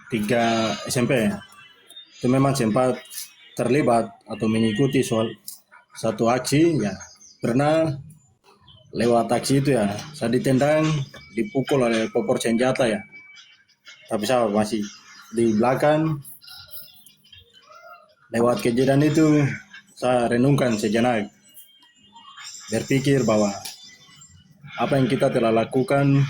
tiga SMP. Itu memang sempat terlibat atau mengikuti soal satu aksi ya. Pernah lewat aksi itu ya, saya ditendang, dipukul oleh popor senjata ya. Tapi saya masih di belakang. Lewat kejadian itu, saya renungkan sejenak, berpikir bahwa apa yang kita telah lakukan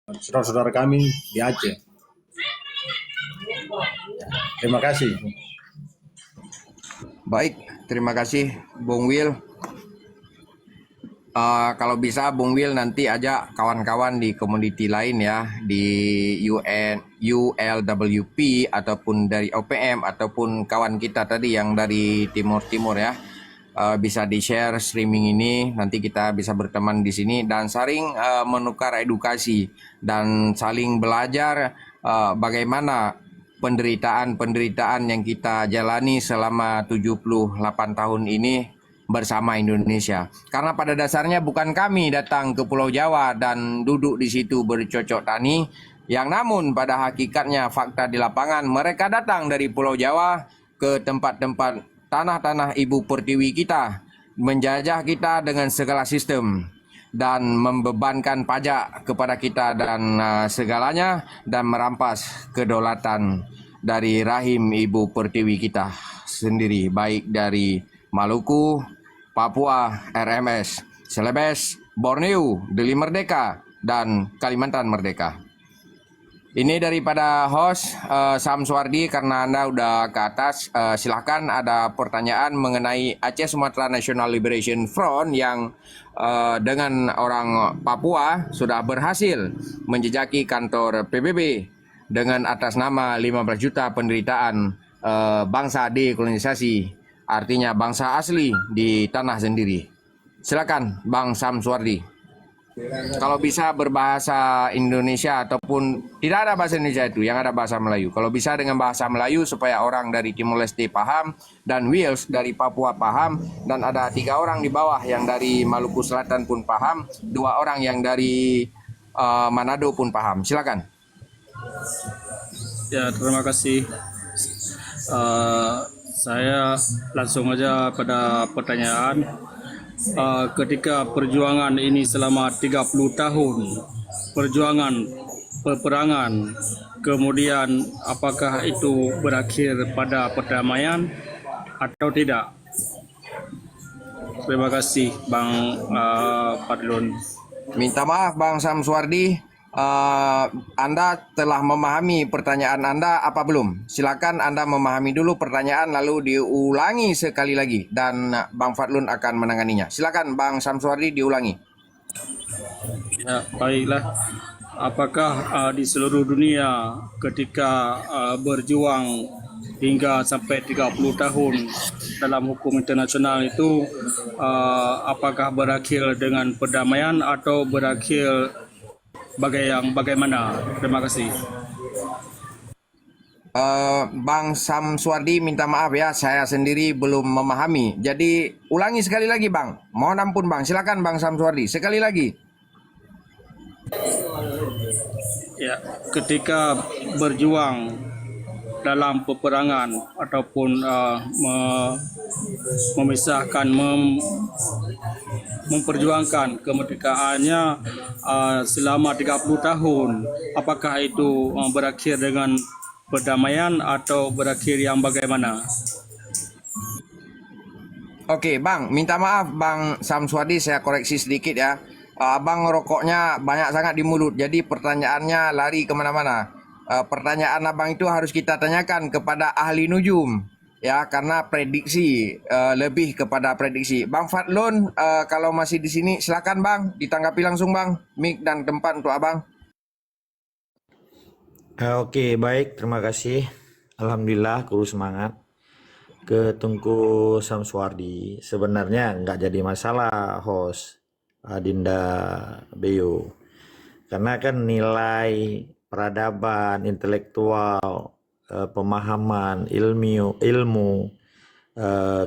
saudara-saudara kami di Aceh. Terima kasih. Baik, terima kasih Bung Will. Kalau bisa Bung Will nanti ajak kawan-kawan di komoditi lain ya, di ULWP ataupun dari OPM ataupun kawan kita tadi yang dari Timur-Timur ya. Bisa di-share streaming ini, nanti kita bisa berteman di sini dan saling menukar edukasi dan saling belajar bagaimana penderitaan yang kita jalani selama 78 tahun ini bersama Indonesia. Karena pada dasarnya bukan kami datang ke Pulau Jawa dan duduk di situ bercocok tani, yang namun pada hakikatnya fakta di lapangan mereka datang dari Pulau Jawa ke tempat-tempat tanah-tanah ibu pertiwi kita, menjajah kita dengan segala sistem dan membebankan pajak kepada kita dan segalanya dan merampas kedaulatan dari rahim ibu pertiwi kita sendiri, baik dari Maluku, Papua, RMS, Celebes, Borneo, Deli Merdeka, dan Kalimantan Merdeka. Ini daripada host Sam Suwardi, karena Anda udah ke atas. Silahkan ada pertanyaan mengenai Aceh Sumatera National Liberation Front yang dengan orang Papua sudah berhasil menjejaki kantor PBB dengan atas nama 15 juta penderitaan bangsa dekolonisasi, artinya bangsa asli di tanah sendiri. Silakan Bang Sam Suwardi. Kalau bisa berbahasa Indonesia ataupun tidak ada bahasa Indonesia itu, yang ada bahasa Melayu. Kalau bisa dengan bahasa Melayu supaya orang dari Timor Leste paham dan Wills dari Papua paham, dan ada 3 orang di bawah yang dari Maluku Selatan pun paham, 2 orang yang dari Manado pun paham. Silakan. Ya, terima kasih. Saya langsung aja pada pertanyaan. Ketika perjuangan ini selama 30 tahun, perjuangan peperangan, kemudian apakah itu berakhir pada perdamaian atau tidak? Terima kasih Bang Fadlun. Minta maaf Bang Sam Suwardi. Anda telah memahami pertanyaan Anda apa belum? Silakan Anda memahami dulu pertanyaan lalu diulangi sekali lagi dan Bang Fadlun akan menanganinya. Silakan Bang Sam Suwardi diulangi. Ya, baiklah. Apakah di seluruh dunia ketika berjuang hingga sampai 30 tahun dalam hukum internasional itu apakah berakhir dengan perdamaian atau berakhir bagaimana? Terima kasih. Bang Sam Suwardi minta maaf ya, saya sendiri belum memahami. Jadi ulangi sekali lagi Bang. Mohon ampun Bang. Silakan Bang Sam Suwardi sekali lagi. Ya, ketika berjuang dalam peperangan ataupun memisahkan, memperjuangkan kemerdekaannya selama 30 tahun, apakah itu berakhir dengan perdamaian atau berakhir yang bagaimana? Oke, Bang, minta maaf Bang Samswadi, saya koreksi sedikit ya. Abang rokoknya banyak sangat di mulut, jadi pertanyaannya lari kemana-mana. Pertanyaan Abang itu harus kita tanyakan kepada ahli nujum, ya, karena prediksi lebih kepada prediksi. Bang Fadlun, kalau masih di sini, silakan Bang, ditanggapi langsung Bang, mic dan tempat untuk Abang. Oke, baik, terima kasih. Alhamdulillah, guru semangat. Ke Tungku Samswardi, sebenarnya nggak jadi masalah host Adinda Beo. Karena kan nilai peradaban, intelektual, pemahaman, ilmu,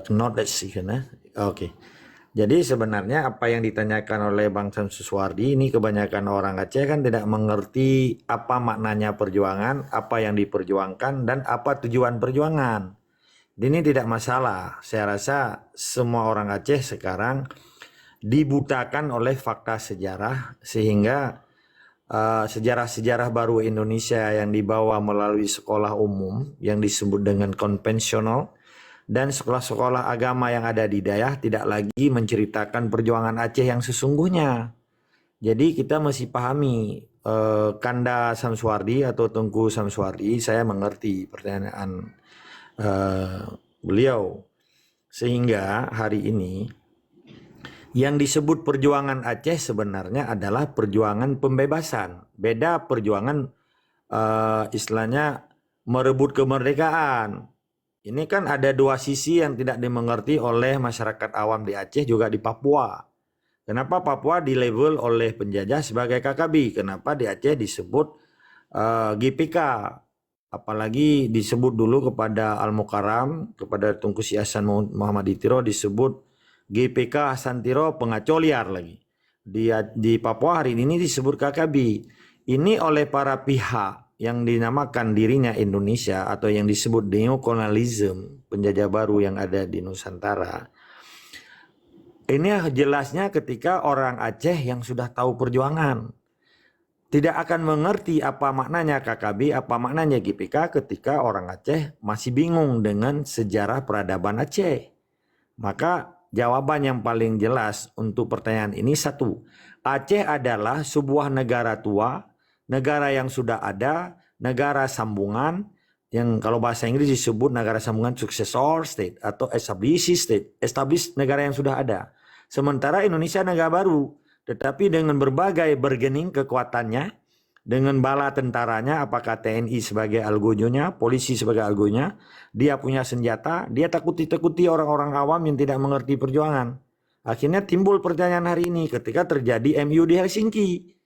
knowledge gitu nah. Oke. Jadi sebenarnya apa yang ditanyakan oleh Bang Samswardi ini kebanyakan orang Aceh kan tidak mengerti apa maknanya perjuangan, apa yang diperjuangkan, dan apa tujuan perjuangan. Ini tidak masalah. Saya rasa semua orang Aceh sekarang dibutakan oleh fakta sejarah sehingga sejarah-sejarah baru Indonesia yang dibawa melalui sekolah umum yang disebut dengan konvensional dan sekolah-sekolah agama yang ada di daerah tidak lagi menceritakan perjuangan Aceh yang sesungguhnya. Jadi kita mesti pahami Kanda Samswardi atau Tungku Samswardi, saya mengerti pertanyaan beliau, sehingga hari ini yang disebut perjuangan Aceh sebenarnya adalah perjuangan pembebasan. Beda perjuangan istilahnya merebut kemerdekaan. Ini kan ada dua sisi yang tidak dimengerti oleh masyarakat awam di Aceh juga di Papua. Kenapa Papua dilabel oleh penjajah sebagai KKB? Kenapa di Aceh disebut GPK? Apalagi disebut dulu kepada Al-Mukarram, kepada Tunku Si Hasan Muhammad Itiro disebut GPK Hasan Tiro pengacau liar lagi. Di Papua hari ini disebut KKB. Ini oleh para pihak yang dinamakan dirinya Indonesia atau yang disebut neokolonialisme, penjajah baru yang ada di Nusantara. Ini jelasnya ketika orang Aceh yang sudah tahu perjuangan tidak akan mengerti apa maknanya KKB, apa maknanya GPK ketika orang Aceh masih bingung dengan sejarah peradaban Aceh. Maka jawaban yang paling jelas untuk pertanyaan ini satu, Aceh adalah sebuah negara tua, negara yang sudah ada, negara sambungan, yang kalau bahasa Inggris disebut negara sambungan successor state atau established state, established negara yang sudah ada. Sementara Indonesia negara baru, tetapi dengan berbagai bergening kekuatannya, dengan bala tentaranya, apakah TNI sebagai algojonya, polisi sebagai algonya, dia punya senjata, dia takuti orang-orang awam yang tidak mengerti perjuangan. Akhirnya timbul pertanyaan hari ini ketika terjadi MU di Helsinki.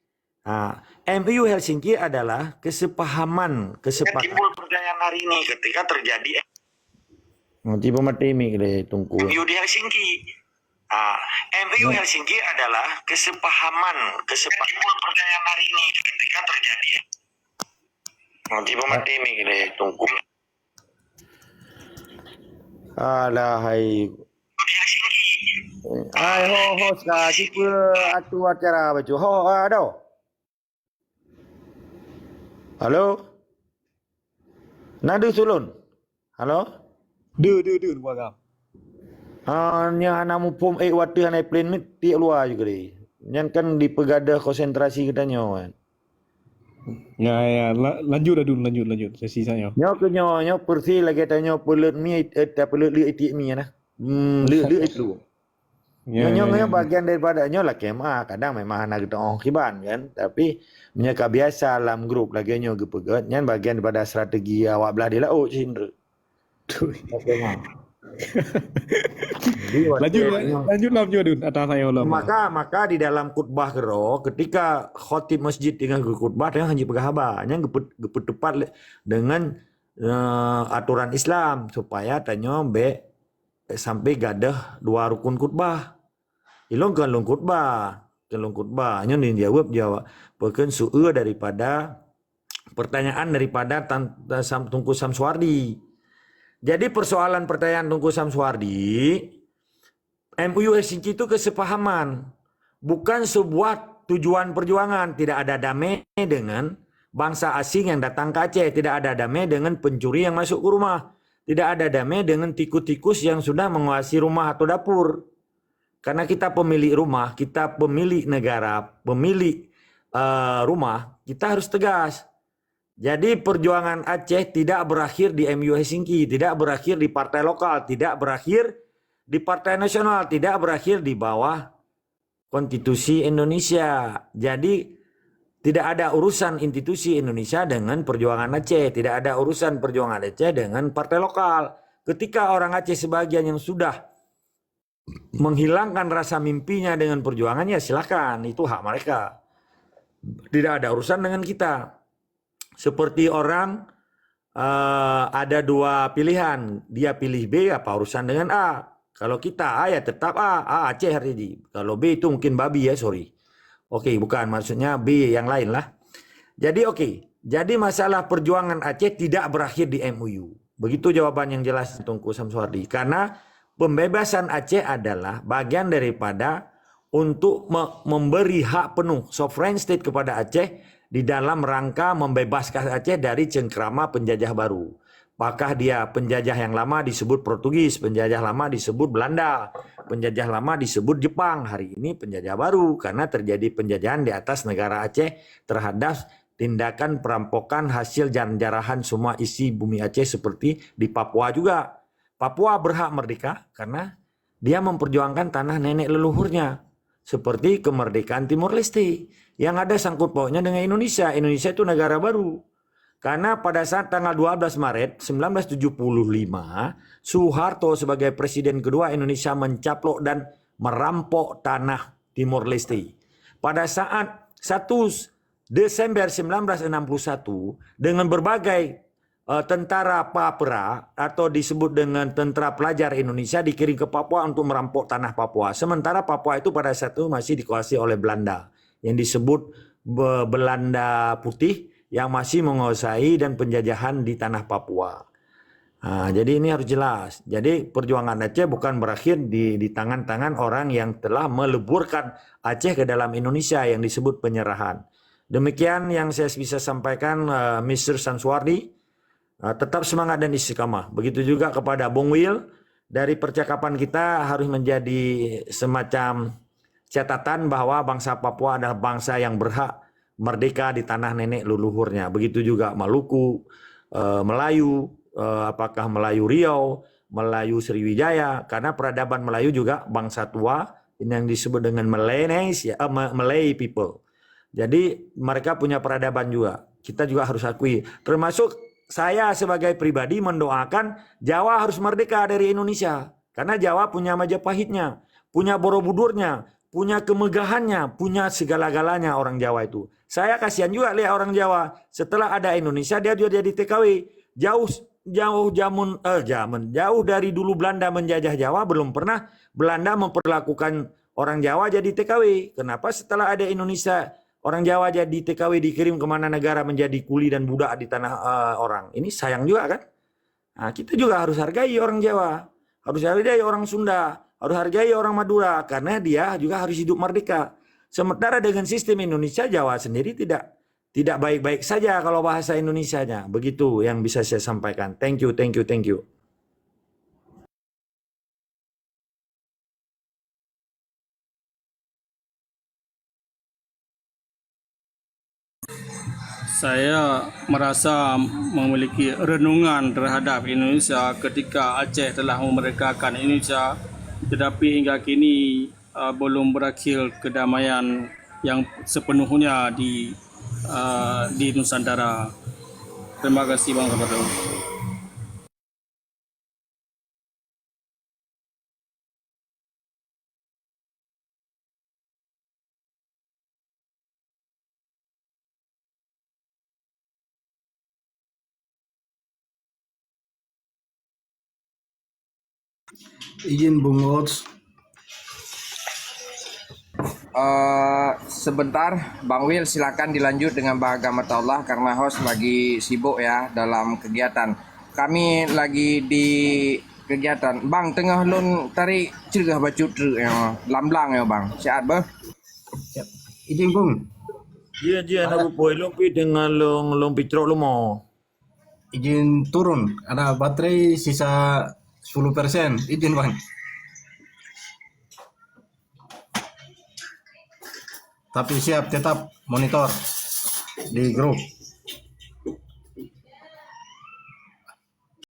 Nah, MU Helsinki adalah kesepahaman. Timbul pertanyaan hari ini ketika terjadi nanti pematemi tunggu. MU di Helsinki. MU Helsinki adalah kesepahaman. Timbul pertanyaan hari ini ketika terjadi. Nanti pematemi tunggu. Alah hai. Hai ho ska tipe atu acara baju ho ada. Halo. Nadu sulun. Halo. Đưa qua gặp. Nya anamu pom water hanai plane ni tiak luar juga deh. Nyan kan di pegadah konsentrasi katanya kan. Ya, lanjut dah dulu, lanjut sesi saya. Nyo ke nyo persi lagi tanya pelut mi pelut li itik mi nah. Li itu. Nyo bagian daripada nyo lah kema kadang memang anak kita kiban kan, tapi menyaka biasa dalam grup lagi nyo gepegat nyan bagian daripada strategi awak belah dia lah cindra. Lanjut dulu atas saya ulang. Maka di dalam khutbah kero ketika khotib masjid dengan khutbah dia hanya pegahaba nya gepet tepat dengan aturan Islam supaya tanyo sampai gadah dua rukun khutbah. Ilong kan long khutbah nya dijawab pekeun sueur daripada pertanyaan daripada Tungku Samswardi. Jadi persoalan pertanyaan Tungku Samswardi, MUU Helsinki itu kesepahaman, bukan sebuah tujuan perjuangan. Tidak ada damai dengan bangsa asing yang datang ke Aceh, tidak ada damai dengan pencuri yang masuk ke rumah. tidak ada damai dengan tikus-tikus yang sudah menguasai rumah atau dapur. Karena kita pemilik rumah, kita pemilik negara, pemilik rumah, kita harus tegas. Jadi perjuangan Aceh tidak berakhir di MU Helsinki, tidak berakhir di partai lokal, tidak berakhir di partai nasional, tidak berakhir di bawah konstitusi Indonesia. Jadi tidak ada urusan institusi Indonesia dengan perjuangan Aceh, tidak ada urusan perjuangan Aceh dengan partai lokal. Ketika orang Aceh sebagian yang sudah menghilangkan rasa mimpinya dengan perjuangannya, silakan, itu hak mereka. Tidak ada urusan dengan kita. Seperti orang ada dua pilihan, dia pilih B, apa urusan dengan A. Kalau kita A ya tetap A Aceh hari ini. Kalau B itu mungkin babi ya, sorry. Oke, bukan maksudnya B yang lain lah. Jadi jadi masalah perjuangan Aceh tidak berakhir di MUU. Begitu jawaban yang jelas Tungku Samsuardi. Karena pembebasan Aceh adalah bagian daripada untuk memberi hak penuh sovereign state kepada Aceh di dalam rangka membebaskan Aceh dari cengkrama penjajah baru. Apakah dia penjajah yang lama disebut Portugis, penjajah lama disebut Belanda, penjajah lama disebut Jepang. Hari ini penjajah baru karena terjadi penjajahan di atas negara Aceh terhadap tindakan perampokan hasil jarahan semua isi bumi Aceh seperti di Papua juga. Papua berhak merdeka karena dia memperjuangkan tanah nenek leluhurnya. Seperti kemerdekaan Timor Leste yang ada sangkut pautnya dengan Indonesia. Indonesia itu negara baru. Karena pada saat tanggal 12 Maret 1975, Soeharto sebagai presiden kedua Indonesia mencaplok dan merampok tanah Timor Leste. Pada saat 1 Desember 1961 dengan berbagai tentara Papera atau disebut dengan tentara pelajar Indonesia dikirim ke Papua untuk merampok tanah Papua. Sementara Papua itu pada saat itu masih dikuasai oleh Belanda yang disebut Belanda Putih yang masih menguasai dan penjajahan di tanah Papua. Nah, jadi ini harus jelas. Jadi perjuangan Aceh bukan berakhir di tangan-tangan orang yang telah meleburkan Aceh ke dalam Indonesia yang disebut penyerahan. Demikian yang saya bisa sampaikan Mr. Samsuardi. Tetap semangat dan istiqamah. Begitu juga kepada Bung Will. Dari percakapan kita harus menjadi semacam catatan bahwa bangsa Papua adalah bangsa yang berhak merdeka di tanah nenek leluhurnya. Begitu juga Maluku, Melayu, apakah Melayu Riau, Melayu Sriwijaya. Karena peradaban Melayu juga bangsa tua yang disebut dengan Malay people. Jadi mereka punya peradaban juga. Kita juga harus akui. Termasuk saya sebagai pribadi mendoakan Jawa harus merdeka dari Indonesia. Karena Jawa punya Majapahitnya, punya Borobudurnya, punya kemegahannya, punya segala-galanya orang Jawa itu. Saya kasihan juga lihat orang Jawa. Setelah ada Indonesia dia juga jadi TKW. Jauh dari dulu Belanda menjajah Jawa belum pernah Belanda memperlakukan orang Jawa jadi TKW. Kenapa setelah ada Indonesia orang Jawa jadi TKW dikirim kemana negara menjadi kuli dan budak di tanah orang. Ini sayang juga kan? Nah, kita juga harus hargai orang Jawa. Harus hargai orang Sunda. Harus hargai orang Madura. Karena dia juga harus hidup merdeka. Sementara dengan sistem Indonesia, Jawa sendiri tidak baik-baik saja kalau bahasa Indonesianya. Begitu yang bisa saya sampaikan. Thank you. Saya merasa memiliki renungan terhadap Indonesia ketika Aceh telah memerdekakan Indonesia, tetapi hingga kini belum berakhir kedamaian yang sepenuhnya di Nusantara. Terima kasih Bang Kabardo. Izin Bung Ots. Sebentar, Bang Will silakan dilanjut dengan bahasa Allah karena host lagi sibuk ya dalam kegiatan. Kami lagi di kegiatan. Bang tengah lun tarik cergah bacut ya, lamblang ya Bang. Sihat bah? Izin Bung. Dia nak poi lumpi dengan long pitrok lu mau. izin turun, ada baterai sisa 10%, izin bang. Tapi siap tetap monitor di grup.